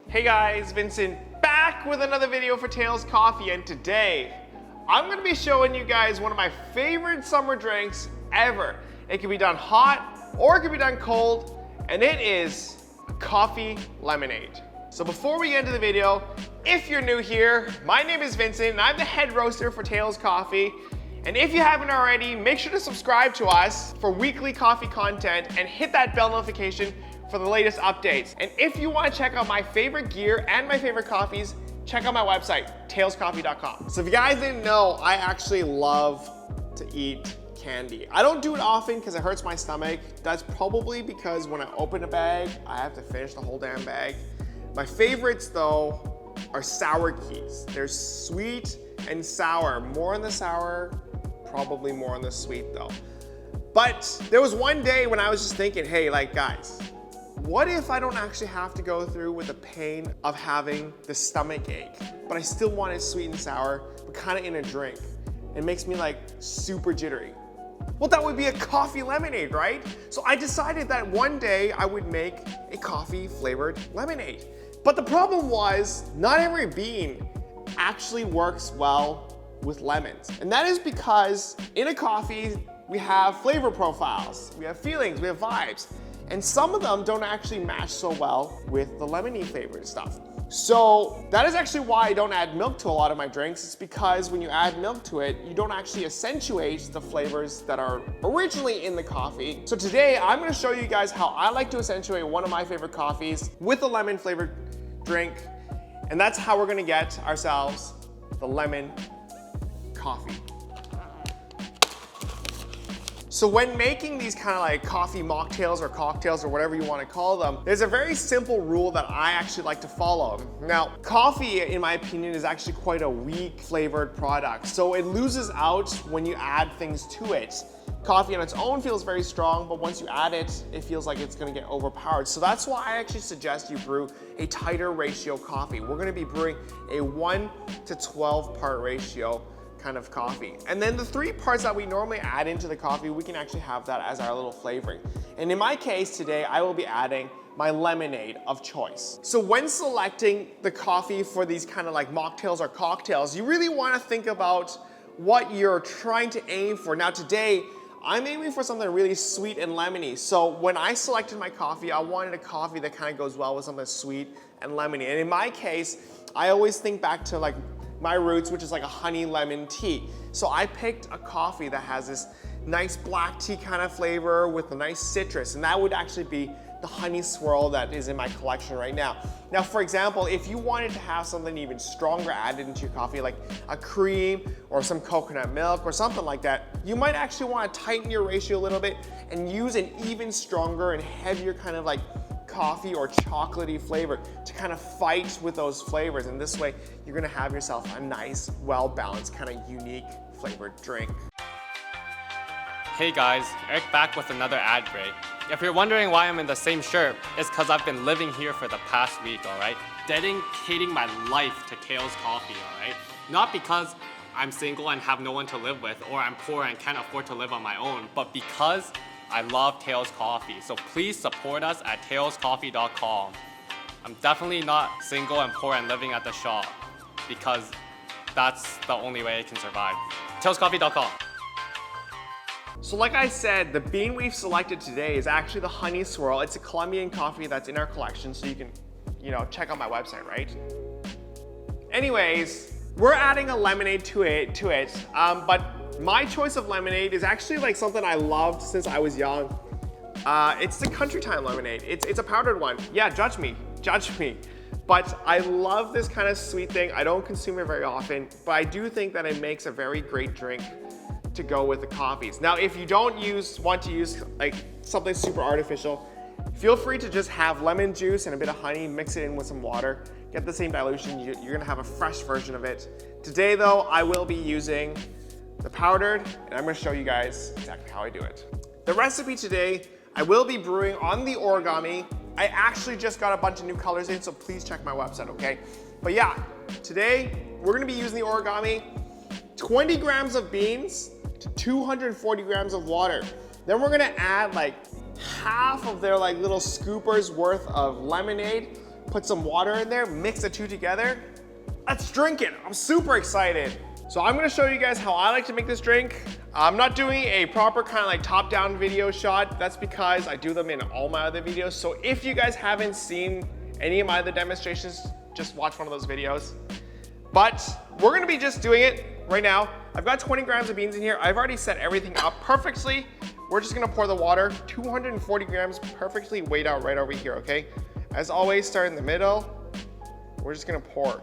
Hey guys, Vincent back with another video for Tails Coffee, and today I'm going to be showing you guys one of my favorite summer drinks ever. It can be done hot or it can be done cold, and it is a coffee lemonade. So before we get into the video, if you're new here, my name is Vincent and I'm the head roaster for Tails Coffee. And if you haven't already, make sure to subscribe to us for weekly coffee content and hit that bell notification for the latest updates. And if you want to check out my favorite gear and my favorite coffees, check out my website, tailscoffee.com. So if you guys didn't know, I actually love to eat candy. I don't do it often because it hurts my stomach. That's probably because when I open a bag, I have to finish the whole damn bag. My favorites though are sour keys. They're sweet and sour. More on the sour, probably more on the sweet though. But there was one day when I was just thinking, hey, like guys, what if I don't actually have to go through with the pain of having the stomach ache, but I still want it sweet and sour, but kind of in a drink? It makes me like super jittery. Well, that would be a coffee lemonade, right? So I decided that one day I would make a coffee flavored lemonade. But the problem was not every bean actually works well with lemons. And that is because in a coffee, we have flavor profiles, we have feelings, we have vibes. And some of them don't actually match so well with the lemony flavored stuff. So that is actually why I don't add milk to a lot of my drinks. It's because when you add milk to it, you don't actually accentuate the flavors that are originally in the coffee. So today I'm gonna show you guys how I like to accentuate one of my favorite coffees with a lemon flavored drink. And that's how we're gonna get ourselves the lemon coffee. So when making these kind of like coffee mocktails or cocktails or whatever you want to call them, there's a very simple rule that I actually like to follow. Now, coffee, in my opinion, is actually quite a weak flavored product. So it loses out when you add things to it. Coffee on its own feels very strong, but once you add it, it feels like it's gonna get overpowered. So that's why I actually suggest you brew a tighter ratio coffee. We're gonna be brewing a 1 to 12 part ratio kind of coffee. And then the 3 parts that we normally add into the coffee, we can actually have that as our little flavoring. And in my case today, I will be adding my lemonade of choice. So when selecting the coffee for these kind of like mocktails or cocktails, you really want to think about what you're trying to aim for. Now today, I'm aiming for something really sweet and lemony. So when I selected my coffee, I wanted a coffee that kind of goes well with something sweet and lemony. And in my case, I always think back to like my roots, which is like a honey lemon tea. So I picked a coffee that has this nice black tea kind of flavor with a nice citrus, and that would actually be the honey swirl that is in my collection right now. Now, for example, if you wanted to have something even stronger added into your coffee, like a cream or some coconut milk or something like that, you might actually want to tighten your ratio a little bit and use an even stronger and heavier kind of like coffee or chocolatey flavor to kind of fight with those flavors. And this way, you're gonna have yourself a nice, well-balanced, kind of unique flavored drink. Hey guys, Eric back with another ad break. If you're wondering why I'm in the same shirt, it's because I've been living here for the past week, alright? Dedicating my life to Tails Coffee, alright? Not because I'm single and have no one to live with, or I'm poor and can't afford to live on my own, but because I love Tails Coffee. So please support us at tailscoffee.com. I'm definitely not single and poor and living at the shop because that's the only way I can survive. tailscoffee.com. So like I said, the bean we've selected today is actually the honey swirl. It's a Colombian coffee that's in our collection, so you can, check out my website, right? Anyways, we're adding a lemonade to it, but my choice of lemonade is actually like something I loved since I was young. It's the Country Time lemonade. It's a powdered one. Yeah, judge me. But I love this kind of sweet thing. I don't consume it very often, but I do think that it makes a very great drink to go with the coffees. Now, if you don't want to use like something super artificial, feel free to just have lemon juice and a bit of honey, mix it in with some water, get the same dilution. You're gonna have a fresh version of it. Today though, I will be using the powdered, and I'm gonna show you guys exactly how I do it. The recipe today, I will be brewing on the origami. I actually just got a bunch of new colors in, so please check my website, okay? But yeah, today we're gonna be using the origami, 20 grams of beans to 240 grams of water. Then we're gonna add like half of their like little scoopers worth of lemonade put some water in there, mix the two together. Let's drink it. I'm super excited. So I'm gonna show you guys how I like to make this drink. I'm not doing a proper kind of like top-down video shot. That's because I do them in all my other videos. So if you guys haven't seen any of my other demonstrations, just watch one of those videos. But we're gonna be just doing it right now. I've got 20 grams of beans in here. I've already set everything up perfectly. We're just gonna pour the water, 240 grams perfectly weighed out right over here, okay? As always, start in the middle. We're just gonna pour.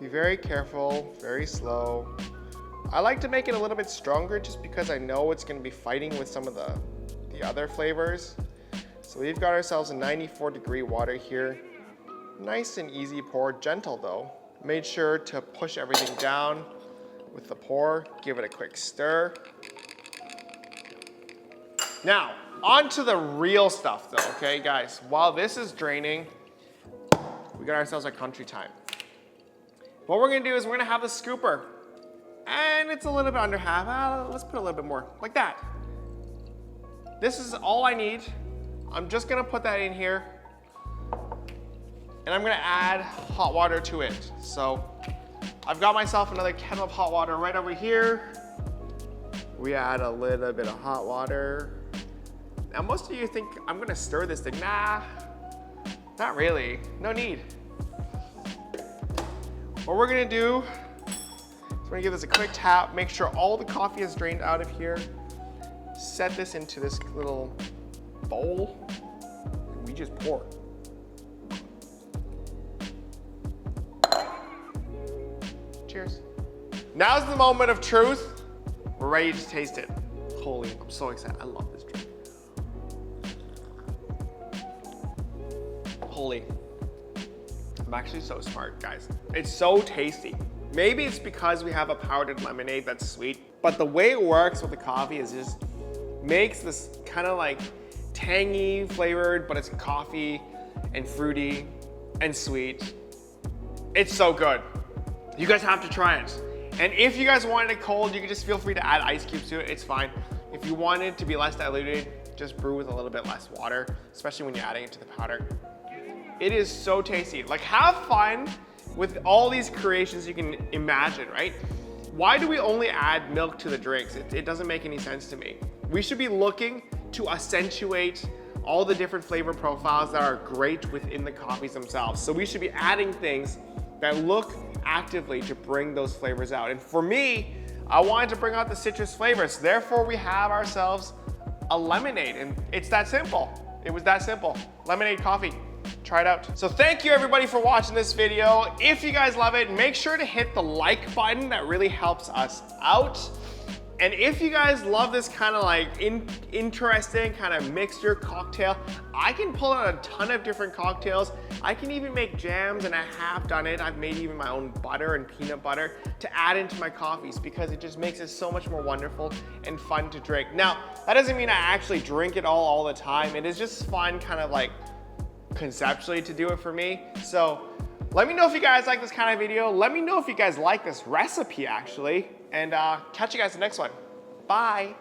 Be very careful, very slow. I like to make it a little bit stronger just because I know it's gonna be fighting with some of the other flavors. So we've got ourselves a 94-degree water here. Nice and easy pour, gentle though. Made sure to push everything down with the pour, give it a quick stir. Now, on to the real stuff though, okay guys? While this is draining, we got ourselves our country time. What we're gonna do is we're gonna have the scooper. And it's a little bit under half. Let's put a little bit more, like that. This is all I need. I'm just gonna put that in here. And I'm gonna add hot water to it. So I've got myself another kettle of hot water right over here. We add a little bit of hot water. Now most of you think I'm gonna stir this thing. Nah, not really, no need. What we're gonna do is we're gonna give this a quick tap, make sure all the coffee is drained out of here. Set this into this little bowl, and we just pour. Cheers. Now's the moment of truth. We're ready to taste it. Holy, I'm so excited. I love this drink. Holy. I'm actually so smart, guys. It's so tasty. Maybe it's because we have a powdered lemonade that's sweet, but the way it works with the coffee is just makes this kind of like tangy flavored, but it's coffee and fruity and sweet. It's so good. You guys have to try it. And if you guys wanted it cold, you can just feel free to add ice cubes to it. It's fine. If you want it to be less diluted, just brew with a little bit less water, especially when you're adding it to the powder. It is so tasty. Like, have fun with all these creations you can imagine, right? Why do we only add milk to the drinks? It doesn't make any sense to me. We should be looking to accentuate all the different flavor profiles that are great within the coffees themselves. So we should be adding things that look actively to bring those flavors out. And for me, I wanted to bring out the citrus flavors. Therefore, we have ourselves a lemonade, and it's that simple. It was that simple. Lemonade coffee. Try it out. So thank you everybody for watching this video. If you guys love it, make sure to hit the like button. That really helps us out. And if you guys love this kind of like interesting kind of mixture cocktail, I can pull out a ton of different cocktails. I can even make jams, and I have done it. I've made even my own butter and peanut butter to add into my coffees because it just makes it so much more wonderful and fun to drink. Now, that doesn't mean I actually drink it all the time. It is just fun kind of like conceptually to do it for me. So let me know if you guys like this kind of video. Let me know if you guys like this recipe actually. And catch you guys in the next one. Bye.